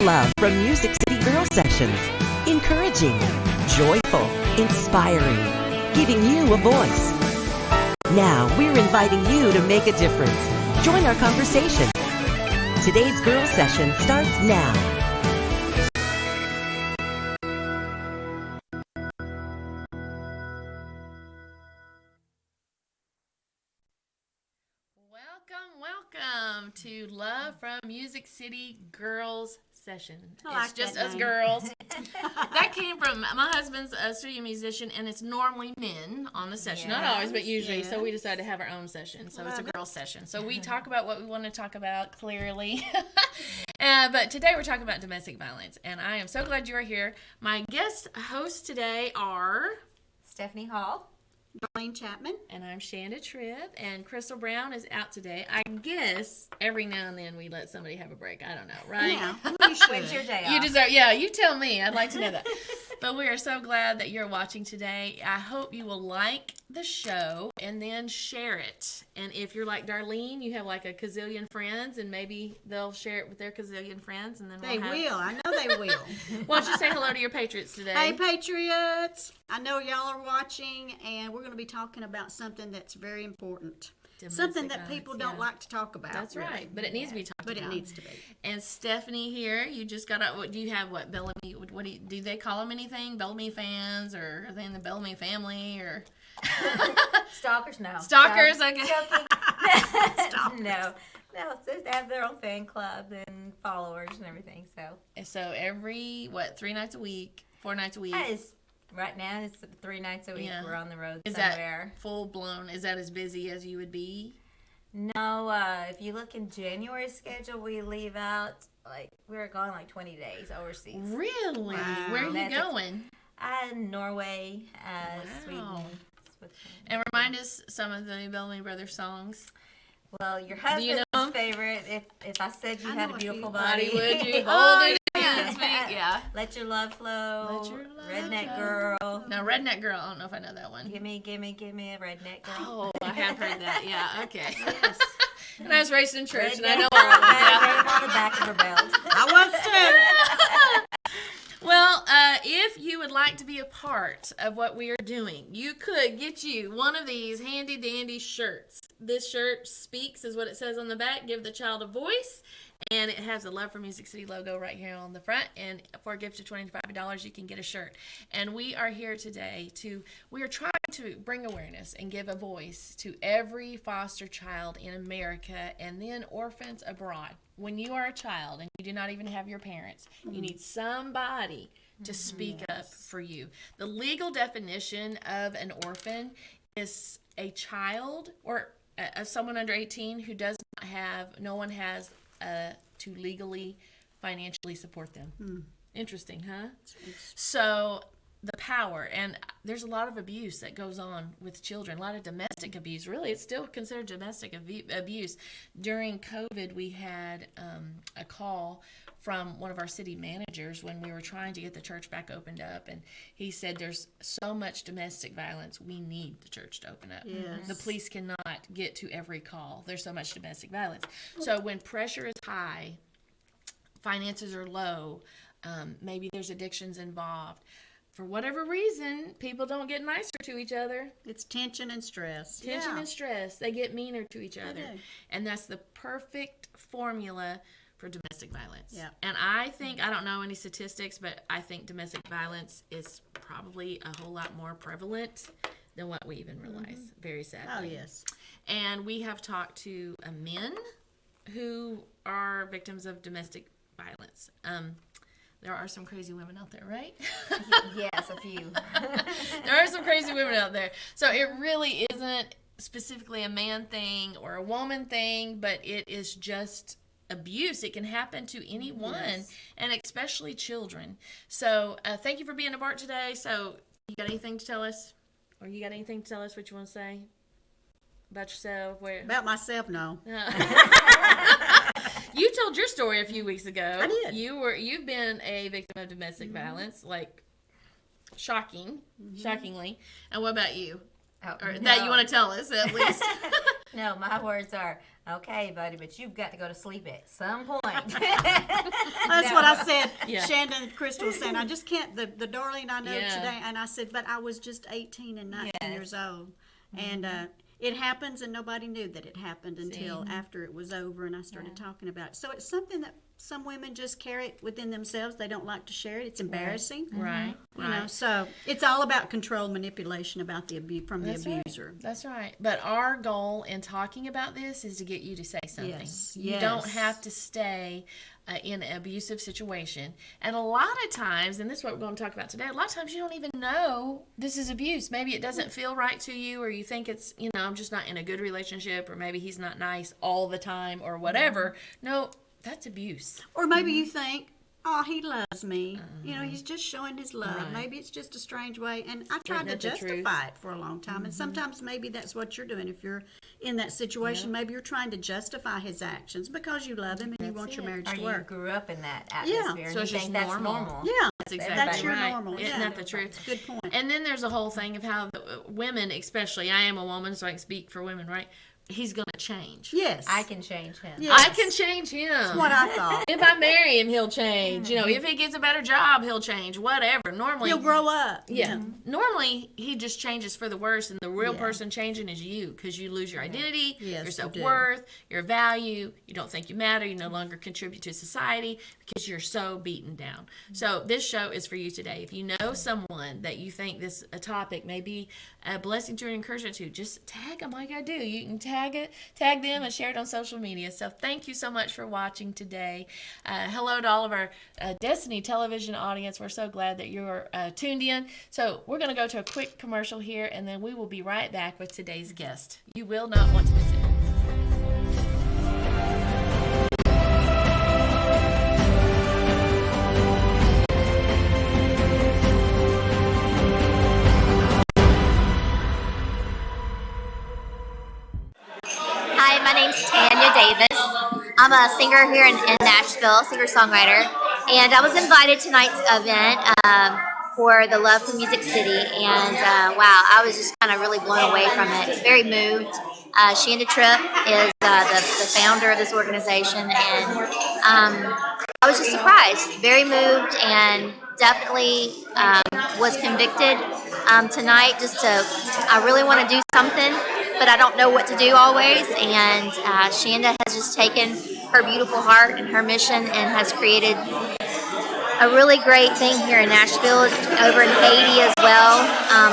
love from Music City Girl Sessions. Encouraging, joyful, inspiring, giving you a voice. Now we're inviting you to make a difference. Join our conversation. Today's Girl Session starts now. Welcome to Love from Music City Girls Session. Like it's just that us name. girls. That came from my husband's a studio musician, and it's normally men on the session. Not always, but usually. Yes. So we decided to have our own session. So it's a Love girls session. So we talk about what we want to talk about clearly. But today we're talking about domestic violence, and I am so glad you are here. My guest hosts today are Stephanie Hall. Darlene Chapman. And I'm Shanda Tripp, and Crystal Brown is out today. I guess every now and then we let somebody have a break. I don't know, right? Yeah, we should. When's your day off? You deserve, yeah, you tell me. I'd like to know that. But we are so glad that you're watching today. I hope you will like the show and then share it. And if you're like Darlene, you have like a gazillion friends, and maybe they'll share it with their gazillion friends, and then They will. I know they will. Why don't you say hello to your Patriots today? Hey, Patriots. I know y'all are watching, and we're going to be talking about something that's very important. Something that Domestic people violence, don't like to talk about. That's really. right, but it needs to be talked But about. it needs to be. And Stephanie here, you just got out. What do you have? What Bellamy? What do they call them? Anything? Bellamy fans, or are they in the Bellamy family, or Stalkers, no. stalkers? I guess. Joking. No, they have their own fan club and followers and everything. So every 3 nights a week, 4 nights a week. That is right now. It's 3 nights a week. Yeah. We're on the road Is somewhere. that full blown? Is that as busy as you would be? No, if you look in January's schedule, we leave out we're going 20 days overseas. Really? Wow. Where are you That's going? Norway, Wow. Sweden, Switzerland. And remind us some of the Bellamy Brothers songs. Well, your you husband's know 'em? favorite. If I said you I had know a a beautiful few. body, Would you Oh, hold it yeah. against me? Yeah. Let your love flow. Let your love Redneck flow. Girl. No, Redneck Girl. I don't know if I know that one. Give me a redneck girl. Oh, I have heard that. Yeah. Okay. Yes. And I was raised in church, and I Redneck know girl. all of that. Name on the back of her belt. I was too. Well, if you would like to be a part of what we are doing, you could get you one of these handy dandy shirts. This shirt speaks, is what it says on the back. Give the child a voice. And it has the Love for Music City logo right here on the front. And for a gift of $25, you can get a shirt. And we are here today we are trying to bring awareness and give a voice to every foster child in America and then orphans abroad. When you are a child and you do not even have your parents, you need somebody to speak up for you. The legal definition of an orphan is a child or someone under 18 who does not have, no one has to legally, financially support them. Interesting, huh? So the power, and there's a lot of abuse that goes on with children, a lot of domestic abuse. Really, it's still considered domestic abuse. During COVID, we had a call from one of our city managers when we were trying to get the church back opened up, and he said there's so much domestic violence, we need the church to open up. Yes. The police cannot get to every call. There's so much domestic violence. So when pressure is high, finances are low, maybe there's addictions involved, for whatever reason, people don't get nicer to each other. It's tension and stress. Tension Yeah. and stress. They get meaner to each other. do. And that's the perfect formula for domestic violence. Yeah. And I think, I don't know any statistics, but I think domestic violence is probably a whole lot more prevalent than what we even realize, very sadly. Oh, yes. And we have talked to men who are victims of domestic violence. There are some crazy women out there, right? Yes, a few. There are some crazy women out there. So it really isn't specifically a man thing or a woman thing, but it is just abuse. It can happen to anyone, Yes. and especially children. So thank you for being a part today. So you got anything to tell us? Or you got anything to tell us what you want to say about yourself? Where About myself, no. You told your story a few weeks ago. I did. You've been a victim of domestic violence, like shockingly. And what about you? Oh, Or no. that you want to tell us at least? No, my words are, okay, buddy, but you've got to go to sleep at some point. That's what I said. Yeah. Shandon and Crystal was saying, I just can't, the Darlene I know Yeah. today, and I said, but I was just 18 and 19 Yes. years old. And it happens, and nobody knew that it happened until after it was over and I started talking about it. So it's something that some women just carry it within themselves. They don't like to share it. It's embarrassing. Right. You know, so it's all about control, manipulation about the from the That's right. abuser. That's right. But our goal in talking about this is to get you to say something. Yes, You don't yes. have to stay in an abusive situation. And a lot of times, and this is what we're going to talk about today, a lot of times you don't even know this is abuse. Maybe it doesn't feel right to you, or you think it's, I'm just not in a good relationship, or maybe he's not nice all the time, or whatever. No, that's abuse. Or maybe you think, oh, he loves me. He's just showing his love. Right. Maybe it's just a strange way. And I tried to at the truth. justify it for a long time. And sometimes maybe that's what you're doing. If you're in that situation, maybe you're trying to justify his actions because you love him and you want your marriage Or to you work. grew up in that atmosphere and So you it's just think that's normal. normal. Yeah, That's exactly that's your right. normal. Isn't Yeah. that the truth? Good point. And then there's a whole thing of how women, especially, I am a woman, so I can speak for women, right? He's going to change. Yes. I can change him. Yes. I can change him. That's what I thought. If I marry him, he'll change. If he gets a better job, he'll change. Whatever. Normally, He'll grow up. yeah. Normally, he just changes for the worse, and the real person changing is you, because you lose your identity, Yes, your you self-worth, your value. You don't think you matter. You no longer contribute to society because you're so beaten down. So this show is for you today. If you know someone that you think this a topic may be a blessing to or encouragement to, just tag them like I do. You can tag them and share it on social media. So thank you so much for watching today. Hello to all of our Destiny television audience. We're so glad that you're tuned in. So we're going to go to a quick commercial here, and then we will be right back with today's guest. You will not want to miss it. Hi, my name's Tanya Davis. I'm a singer here in Nashville, singer-songwriter, and I was invited to tonight's event for the Love for Music City, and wow, I was just kind of really blown away from it. Very moved. Shanda Tripp is the founder of this organization, and I was just surprised, very moved, and definitely was convicted tonight. I really want to do something, but I don't know what to do always. And Shanda has just taken her beautiful heart and her mission and has created a really great thing here in Nashville, over in Haiti as well.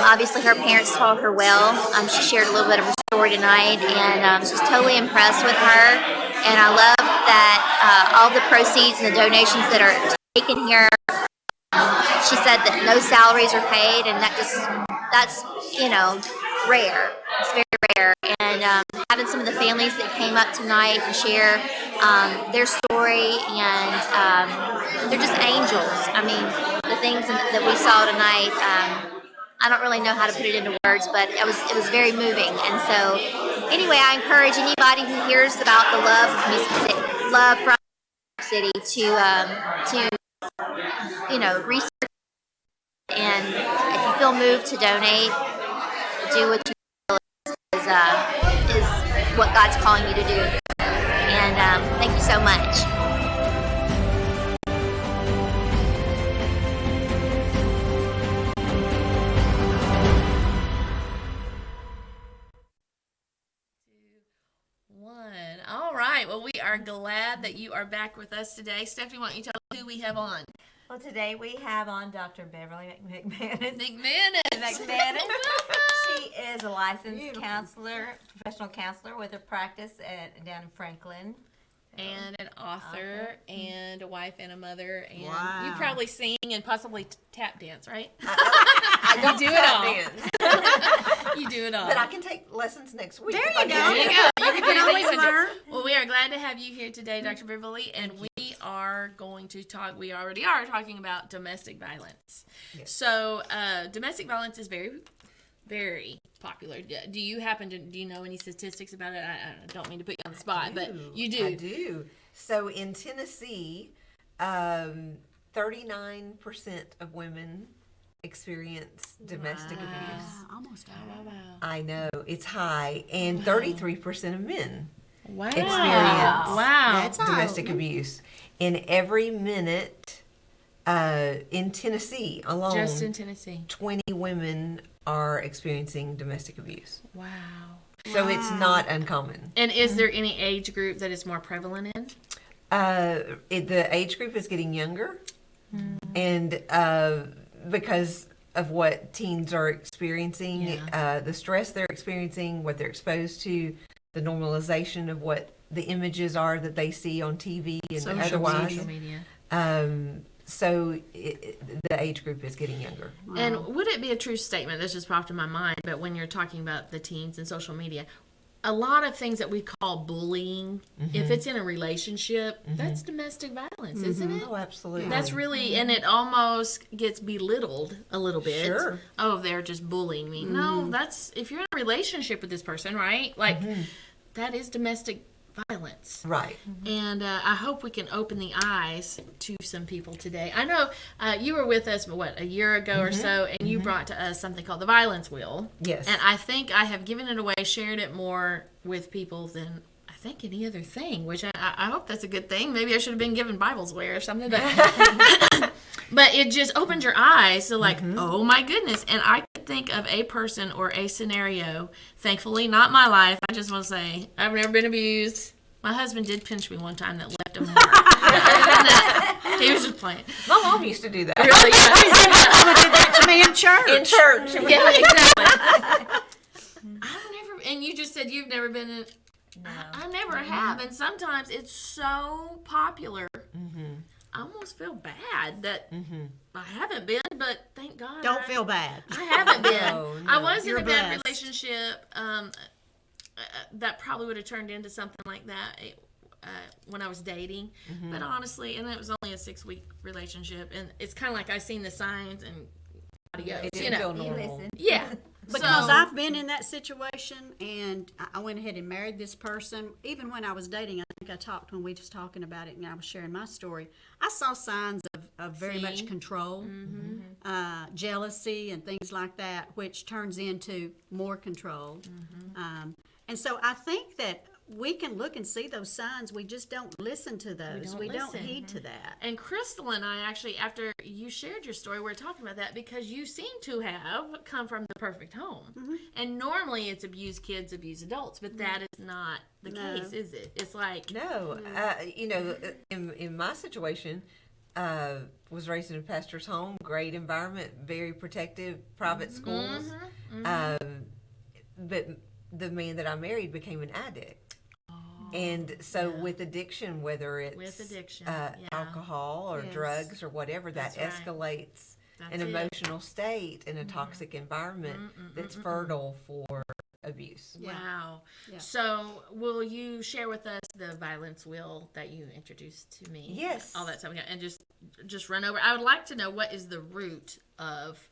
Obviously, her parents taught her well. She shared a little bit of her story tonight, and she's totally impressed with her. And I love that all the proceeds and the donations that are taken here, she said that no salaries are paid, and that's rare. It's very rare. And having some of the families that came up tonight and share their story, and they're just angels. I mean, the things that we saw tonight, I don't really know how to put it into words, but it was very moving. And so, anyway, I encourage anybody who hears about the love of music, love from City, to research. And if you feel moved to donate, do what you feel is what God's calling you to do. And thank you so much. All right. Well, we are glad that you are back with us today. Stephanie, why don't you tell us who we have on? Well, today we have on Dr. Beverly McManus. McManus. She is a licensed counselor, professional counselor with a practice down in Franklin. And an author, and a wife, and a mother, and Wow. you probably sing and possibly tap dance, right? I don't do it tap all. dance. You do it all. But I can take lessons next week. There if I you get go. There you it. go. You can always learn. Well, we are glad to have you here today, Dr. Beverly, and we are going to talk. We already are talking about domestic violence. Yes. So, domestic violence is very, very popular. Do you know any statistics about it? I don't mean to put you on the spot, but you do. I do. So in Tennessee, 39% of women experience domestic abuse. Almost all. I know, it's high. And 33% of men Wow. experience Wow. That's all. domestic abuse. In every minute, in Tennessee alone, Just in Tennessee. 20 women are experiencing domestic abuse. Wow. So it's not uncommon. And is there any age group that is more prevalent in? The age group is getting younger, and because of what teens are experiencing, the stress they're experiencing, what they're exposed to, the normalization of what the images are that they see on TV and otherwise. Social media. So the age group is getting younger. And would it be a true statement? This just popped in my mind, but when you're talking about the teens and social media, a lot of things that we call bullying, if it's in a relationship, that's domestic violence, isn't it? Oh, absolutely. That's really, and it almost gets belittled a little bit. Sure. Oh, they're just bullying me. No, that's, if you're in a relationship with this person, right? Like, that is domestic violence. Right. And I hope we can open the eyes to some people today. I know you were with us, a year ago or so, and you brought to us something called the Violence Wheel. Yes. And I think I have given it away, shared it more with people than I think any other thing, which I hope that's a good thing. Maybe I should have been given Bible's way or something. But, but it just opened your eyes to like, oh my goodness. And I could think of a person or a scenario, thankfully not my life. I just want to say I've never been abused. My husband did pinch me one time that left a mark. Other than that, he was just playing. My mom used to do that. Really, Did that to me in church. In church. yeah, exactly. I've never, and you just said you've never been in. No. I never have, and sometimes it's so popular. I almost feel bad that I haven't been, but thank God. Don't feel bad. I haven't been. No, I was You're in a bad blessed. relationship that probably would have turned into something like that when I was dating. But honestly, and it was only a 6-week relationship, and it's kind of like I've seen the signs and adios, It you didn't know. feel normal. Listen. Yeah. Because So- I've been in that situation, and I went ahead and married this person. Even when I was dating, I think I talked when we was talking about it, and I was sharing my story. I saw signs of very much See? control, jealousy, and things like that, which turns into more control. And so I think that we can look and see those signs. We just don't listen to those. We don't listen. heed to that. And Crystal and I actually, after you shared your story, we were talking about that because you seem to have come from the perfect home. And normally it's abuse kids, abuse adults, but that is not the No. case, is it? It's like, No, in my situation, was raised in a pastor's home, great environment, very protective, private schools. But the man that I married became an addict. And so with addiction, whether it's With addiction, alcohol or Yes. drugs or whatever, that That's right. escalates That's an it. emotional state in a toxic environment that's fertile for abuse. wow. Yeah. So will you share with us the violence wheel that you introduced to me? Yes. All that stuff, and just run over. I would like to know what is the root of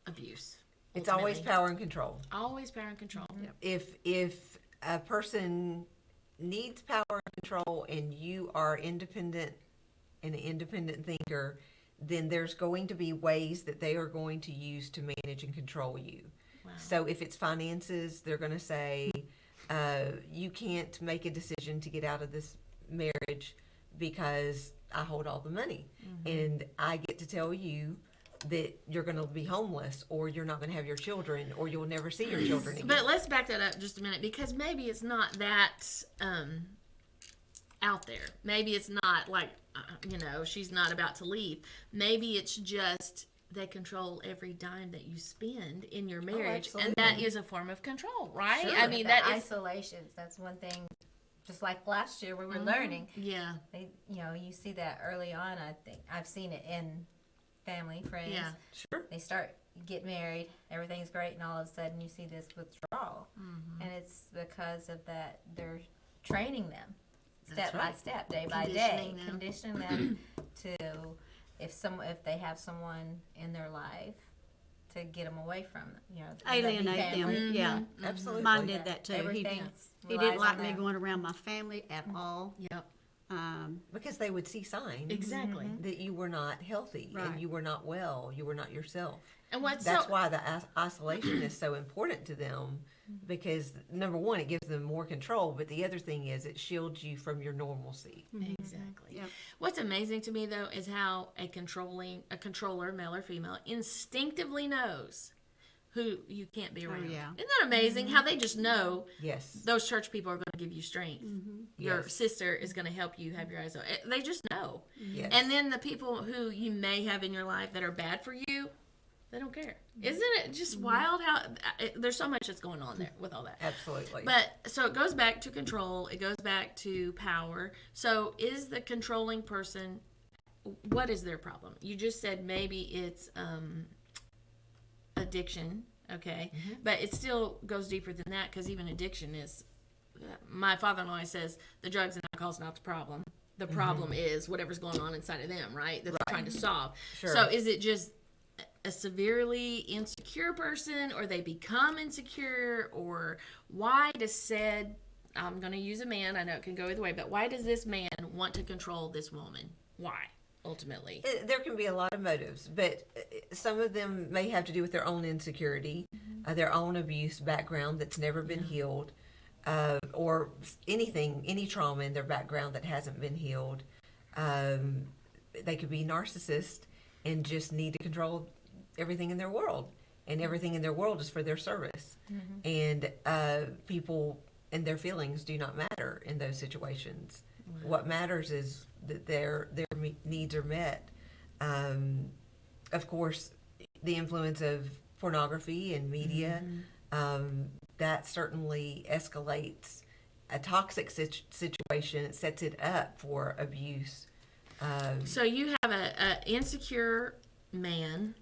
abuse. It's always ultimately? power and control. Always power and control. If a person needs power and control and you are independent and an independent thinker, then there's going to be ways that they are going to use to manage and control you. Wow. So if it's finances, they're going to say, you can't make a decision to get out of this marriage because I hold all the money. And I get to tell you that you're going to be homeless, or you're not going to have your children, or you'll never see your children again. But let's back that up just a minute, because maybe it's not that out there. Maybe it's not like, she's not about to leave. Maybe it's just they control every dime that you spend in your marriage, and that is a form of control, right? Sure. I mean, The that is, isolations. That's one thing. Just like last year, we were learning. yeah, They, you see that early on. I think I've seen it in family, friends. Yeah. Sure. They get married, everything's great, and all of a sudden you see this withdrawal, and it's because of that. They're training them step by step, day by day, conditioning them to if they have someone in their life, to get them away from Alienate them. Yeah. Absolutely. Mine did that too. He Everything's didn't relies like on me them. going around my family at all. yep. Because they would see signs Exactly. that you were not healthy Right. and you were not well, you were not yourself. And what's That's why the isolation is so important to them, because number one, it gives them more control, but the other thing is it shields you from your normalcy. Exactly. Yep. What's amazing to me though is how a controller, male or female, instinctively knows who you can't be around. yeah. Isn't that amazing? How they just know Yes. those church people are going to give you strength. Your Yes. sister is going to help you have your eyes open. They just know. Yes. And then the people who you may have in your life that are bad for you, they don't care. Isn't it just wild how there's so much that's going on there with all that? Absolutely. But so it goes back to control. It goes back to power. So is the controlling person, what is their problem? You just said maybe it's addiction, okay? But it still goes deeper than that, because even addiction is, my father-in-law always says, the drugs and alcohol is not the problem. The problem is whatever's going on inside of them, right? That they're trying to solve. Sure. So is it just a severely insecure person, or they become insecure, or why does said, I'm going to use a man, I know it can go either way, but why does this man want to control this woman? Why, ultimately? There can be a lot of motives, but some of them may have to do with their own insecurity, their own abuse background that's never been healed, or any trauma in their background that hasn't been healed. They could be narcissists and just need to control everything in their world, and everything in their world is for their service. And people and their feelings do not matter in those situations. What matters is that their needs are met. Of course, the influence of pornography and media, that certainly escalates a toxic situation. It sets it up for abuse. So you have a insecure man,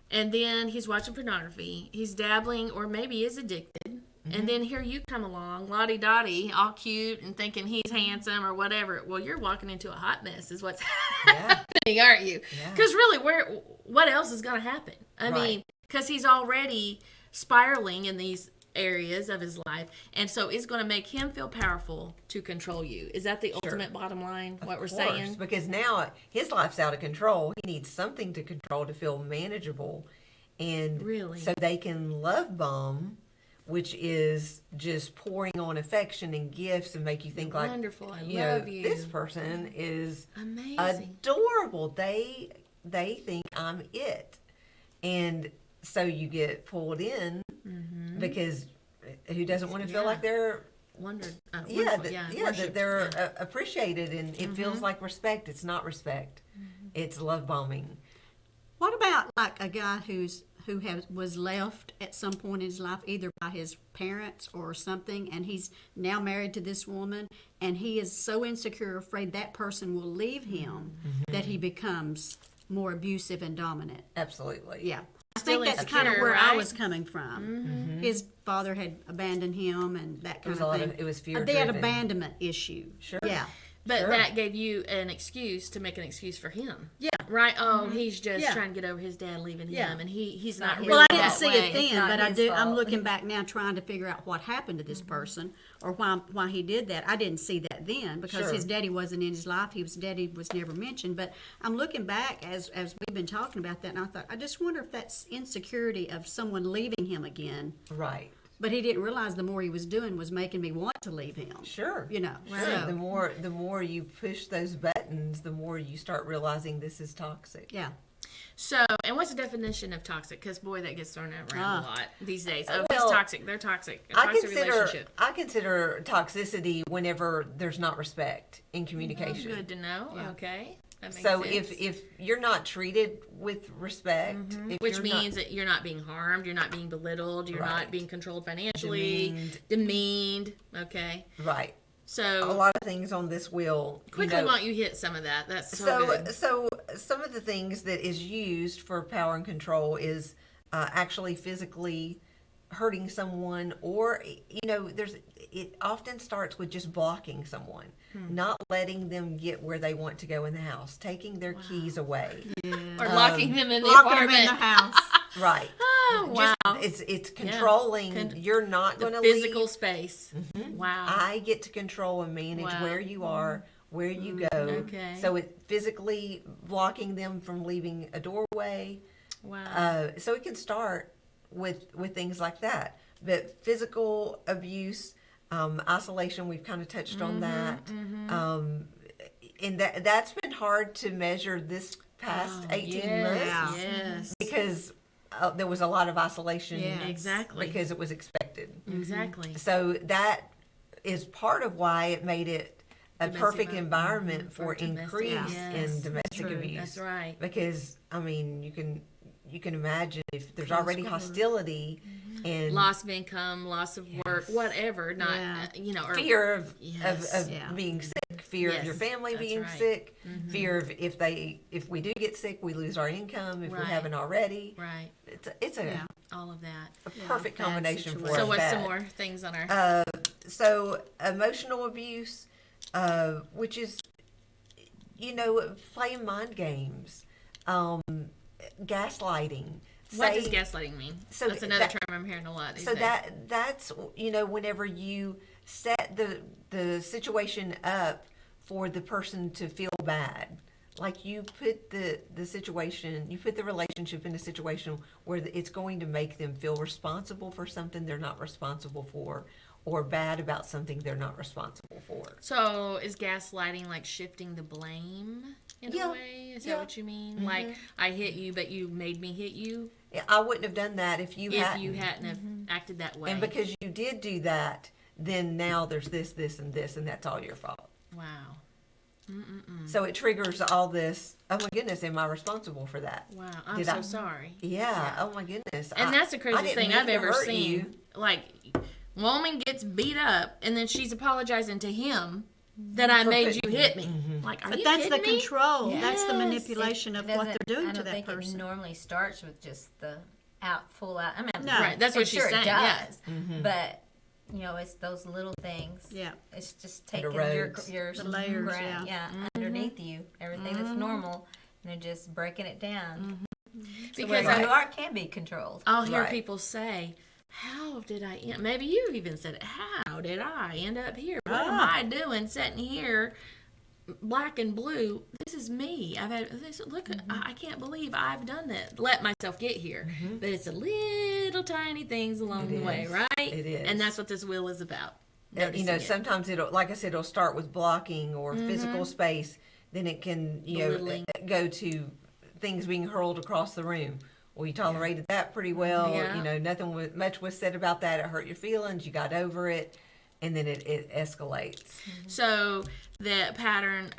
and then he's watching pornography, he's dabbling, or maybe is addicted, and then here you come along, lottie-dottie, all cute and thinking he's handsome or whatever. Well, you're walking into a hot mess is what's happening, aren't you? Because really, what else is going to happen? I mean, because he's already spiraling in these areas of his life, and so it's going to make him feel powerful to control you. Is that the ultimate bottom line, what we're saying? Because now his life's out of control. He needs something to control to feel manageable, and so they can love bomb, which is just pouring on affection and gifts and make you think like, wonderful, I you love know, you. this person is Amazing. adorable. They think I'm it, and so you get pulled in because who doesn't want to feel like they're that they're appreciated, and it feels like respect. It's not respect. It's love bombing. What about like a guy who was left at some point in his life, either by his parents or something, and he's now married to this woman, and he is so insecure, afraid that person will leave him, that he becomes more abusive and dominant? Absolutely. Yeah. I Still think that's kind of insecure, where I right? was coming from. His father had abandoned him and that kind of thing. It was fear They had driven. abandonment issue. Sure. Yeah. But that gave you an excuse to make an excuse for him. Yeah. Right? Oh, he's just Yeah. trying to get over his dad leaving Yeah. him, and he's not his really Well, I didn't that see way. it then, not but I his do. I'm fault. looking back now, trying to figure out what happened to this person or why he did that. I didn't see that then because Sure. his daddy wasn't in his life. His daddy was never mentioned. But I'm looking back as we've been talking about that, and I thought, I just wonder if that's insecurity of someone leaving him again. Right. But he didn't realize the more he was doing was making me want to leave him. Sure. You know. Sure. So, The more you push those buttons, the more you start realizing this is toxic. yeah. So, and what's the definition of toxic? Because boy, that gets thrown around a lot these days. Oh, Well, he's toxic. They're toxic. A toxic relationship. I consider toxicity whenever there's not respect in communication. Good to know. Okay. That makes So sense. if you're not treated with respect, if Which you're means that you're not being harmed, you're not being belittled, you're not Right. being controlled financially, demeaned. Okay. not, right, a So lot of things on this wheel. quickly, you know, why don't you hit some of that? That's so good. So some of the things that is used for power and control is actually physically hurting someone, or it often starts with just blocking someone, not letting them get where they want to go in the house, taking their keys away. Or locking them in the Locking him apartment. in the house. Right. Oh, wow. It's controlling. You're not going to Physical leave. space. Wow. I get to control and manage Wow. where you are, where you go. Okay. So it physically blocking them from leaving a doorway. Wow. So it can start with things like that. But physical abuse, isolation, we've kind of touched on that. And that's been hard to measure this past 18 months Yes. because there was a lot of isolation. Yes. Exactly. Because it was expected. Exactly. So that is part of why it made it a Domestic perfect violence. environment for domestic, increase yes. in domestic True. abuse. That's right. Because I mean, you can imagine if there's Close already quarters. hostility and Loss of income, loss of work, whatever. Not Yeah. or fear of Yes. Yeah. being sick, fear of Yes, your family that's being right. sick, fear of if we do get sick, we lose our income if Right. we haven't already. right. It's a, Yeah. All of that. a perfect bad combination for situation. So us. what's bad. some more things on our? So emotional abuse, which is, playing mind games, gaslighting. What does gaslighting mean? so That's another that- term I'm hearing a lot these So days. that's whenever you set the situation up for the person to feel bad, like you put the relationship in a situation where it's going to make them feel responsible for something they're not responsible for, or bad about something they're not responsible for. So is gaslighting like shifting the blame in Yeah. a way? Is Yeah. that what you mean? Like I hit you, but you made me hit you. I wouldn't have done that if you If hadn't. you hadn't have acted that way. And because you did do that, then now there's this, and this, and that's all your fault. Wow. So it triggers all this. Oh my goodness, am I responsible for that? Wow. I'm Did so I- sorry. Yeah. Oh my goodness. And that's the I craziest didn't thing mean I've to ever hurt seen. you. Like, woman gets beat up, and then she's apologizing to him that I For made putting- you hit me. Like, are But you that's the kidding me? control. That's the Yes. manipulation of what they're doing I to don't that think person. it normally starts with just the full out. I mean, No. Right, that's what I'm she's sure saying, It yeah. does, but it's those little things. Yeah. It's just It taking erodes. your The layers, ground, yeah. underneath you, everything that's normal, and they're just breaking it down. Because So you can be controlled. I'll hear Right. people say, how did I end? Maybe you've even said it. How did I end up here? What am I doing sitting here black and blue? This is me. I've had this. Look, I can't believe I've done that. Let myself get here. But it's a little tiny things along the way, right? It is. And that's what this wheel is about. And, Noticing it. sometimes it'll, like I said, it'll start with blocking or physical space. Then it can, Belittling. go to things being hurled across the room. Well, you tolerated that pretty well. Yeah. Nothing much was said about that. It hurt your feelings. You got over it. And then it escalates. So the pattern,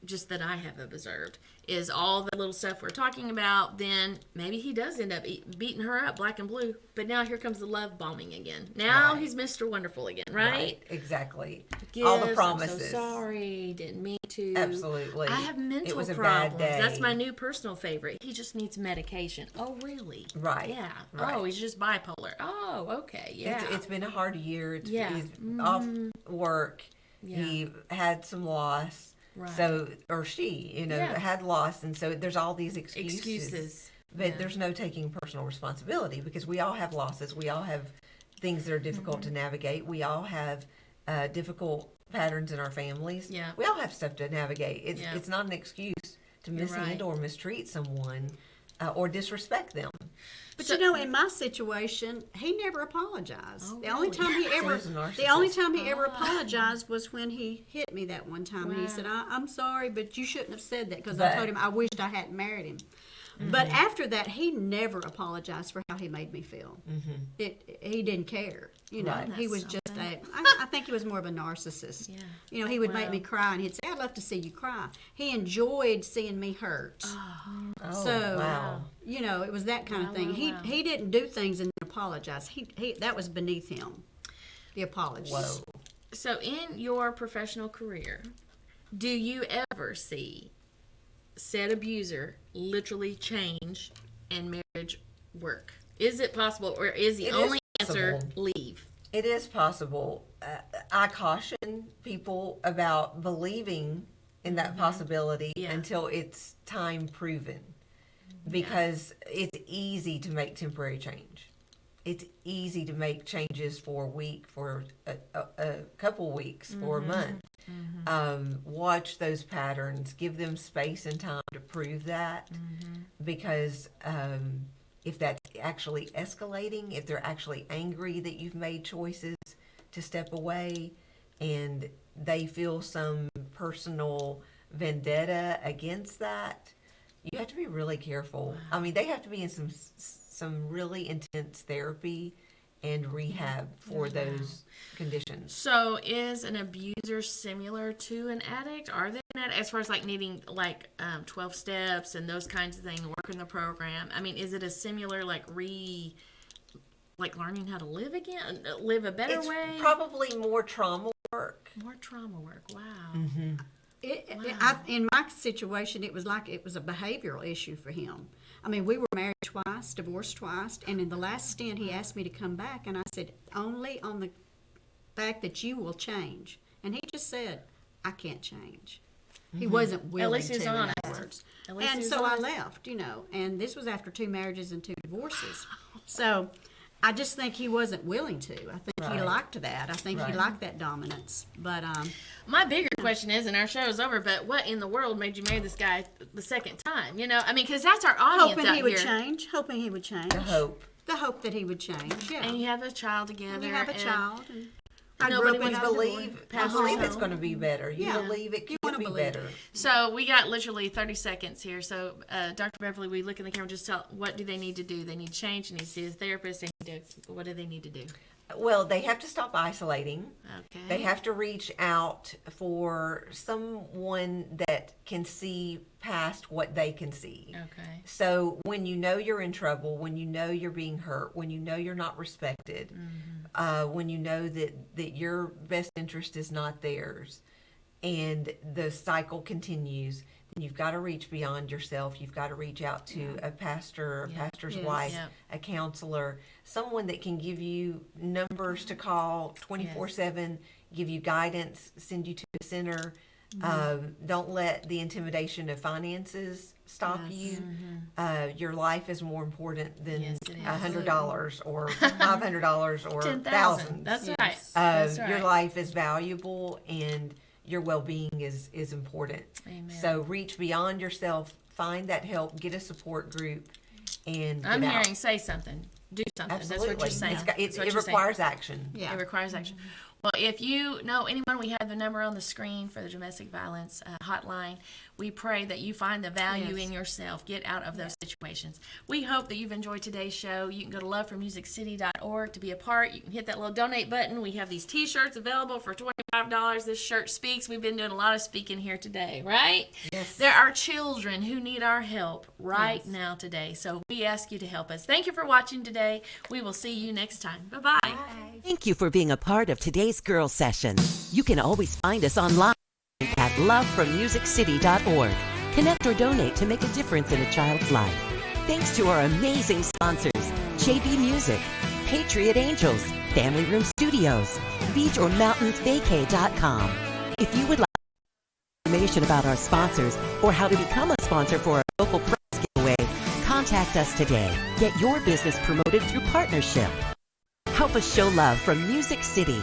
just that I have observed, is all the little stuff we're talking about. Then maybe he does end up beating her up, black and blue. But now here comes the love bombing again. Now Right. he's Mr. Wonderful again, right? Exactly. Gifts, All the I'm promises. so sorry, didn't mean to. Absolutely. I have mental It was a problems. bad day. That's my new personal favorite. He just needs medication. Oh, really? Right, Yeah. right. Oh, he's just bipolar. Oh, okay. Yeah. It's been a hard year. Yeah. He's off work. Yeah. He had some loss. Right. So, or she, Yeah. had loss. And so there's all these excuses. Excuses. But Yeah. there's no taking personal responsibility because we all have losses. We all have things that are difficult Mm-hmm. to navigate. We all have difficult patterns in our families. Yeah. We all have stuff to navigate. Yeah. It's not an excuse to You're mishandle or mistreat someone or disrespect them. But in my situation, he never apologized. Oh, the only really? time he So ever, he's a narcissist. the only time he ever apologized was when he hit me that one time, and he Wow. said, "I'm sorry, but you shouldn't have said that," because But- I told him I wished I hadn't married him. But after that, he never apologized for how he made me feel. He didn't care. Right. He was That's so just I think he was more of a narcissist. Yeah. He would make Wow. me cry, and he'd say, "I'd love to see you cry." He enjoyed seeing me hurt. Oh, So, wow. it was that kind Wow, of thing. wow, wow. He didn't do things and then apologize. He that was beneath him. The apology. Whoa. So, in your professional career, do you ever see said abuser literally change and marriage work? Is it possible, or is the It is only answer possible. leave? It is possible. I caution people about believing in that possibility Yeah. until it's time proven, because it's easy to make temporary change. it's easy to make changes for a week, for a couple weeks, for a month. Watch those patterns, give them space and time to prove that, because if that's actually escalating, if they're actually angry that you've made choices to step away, and they feel some personal vendetta against that, you have to be really careful. I mean, they have to be in some really intense therapy and rehab for those conditions. So is an abuser similar to an addict? Are they an addict as far as like needing like 12 steps and those kinds of things, working the program? I mean, is it a similar like learning how to live again, live a better way? Probably more trauma work. More trauma work. Wow. In my situation, it was like it was a behavioral issue for him. I mean, we were married twice, divorced twice, and in the last stint, he asked me to come back, and I said, only on the fact that you will change. And he just said, I can't change. He wasn't willing At least to, he's in honest. other words. At least And he's so I honest. left, and this was after 2 marriages and 2 divorces. So I just think he wasn't willing to. I think he liked that. I think he liked that dominance. But My bigger question is, and our show is over, but what in the world made you marry this guy the second time? You know, I mean, because that's our audience hoping out he would here. change. Hoping he would change. The hope. The hope that he would change. Yeah. And you have a child together. And we have a and child. And I nobody grew up in wants a to Believe, divorce. I believe it's home. going to be better. You Yeah. believe it You can wanna be believe better. So we got literally 30 seconds here. So Dr. Beverly, we look in the camera, just tell what do they need to do? They need to change. They need to see a therapist. They need to, what do they need to do? Well, they have to stop isolating. Okay. They have to reach out for someone that can see past what they can see. Okay. So when you know you're in trouble, when you know you're being hurt, when you know you're not respected, when you know that your best interest is not theirs, and the cycle continues, then you've got to reach beyond yourself. You've got to reach out to a pastor, a pastor's Yes. wife, Yep. a counselor, someone that can give you numbers to call 24/7, give you guidance, send you to a center. Don't let the intimidation of finances stop you. Your life is more important than Yes, it is. $100 or $500 or 10,000. thousands. That's Yes. right. That's right. Your life is valuable, and your well-being is important. Amen. So reach beyond yourself, find that help, get a support group, and I'm get out. hearing say something. Do something. Absolutely. That's what you're saying. It's That's what it you're saying. requires action. Yeah. It requires action. Well, if you know anyone, we have the number on the screen for the domestic violence hotline. We pray that you find the value Yes. in yourself. Get out of those situations. We hope that you've enjoyed today's show. You can go to loveformusiccity.org to be a part. You can hit that little donate button. We have these T-shirts available for $25. This shirt speaks. We've been doing a lot of speaking here today, right? Yes. There are children who need our help right now today. So we ask you to help us. Thank you for watching today. We will see you next time. Bye-bye. Thank you for being a part of today's Girl Session. You can always find us online at lovefrommusiccity.org. Connect or donate to make a difference in a child's life. Thanks to our amazing sponsors, JB Music, Patriot Angels, Family Room Studios, Beach or Mountainsvacay.com. If you would like information about our sponsors or how to become a sponsor for our local prize giveaway, contact us today. Get your business promoted through partnership. Help us show love from Music City.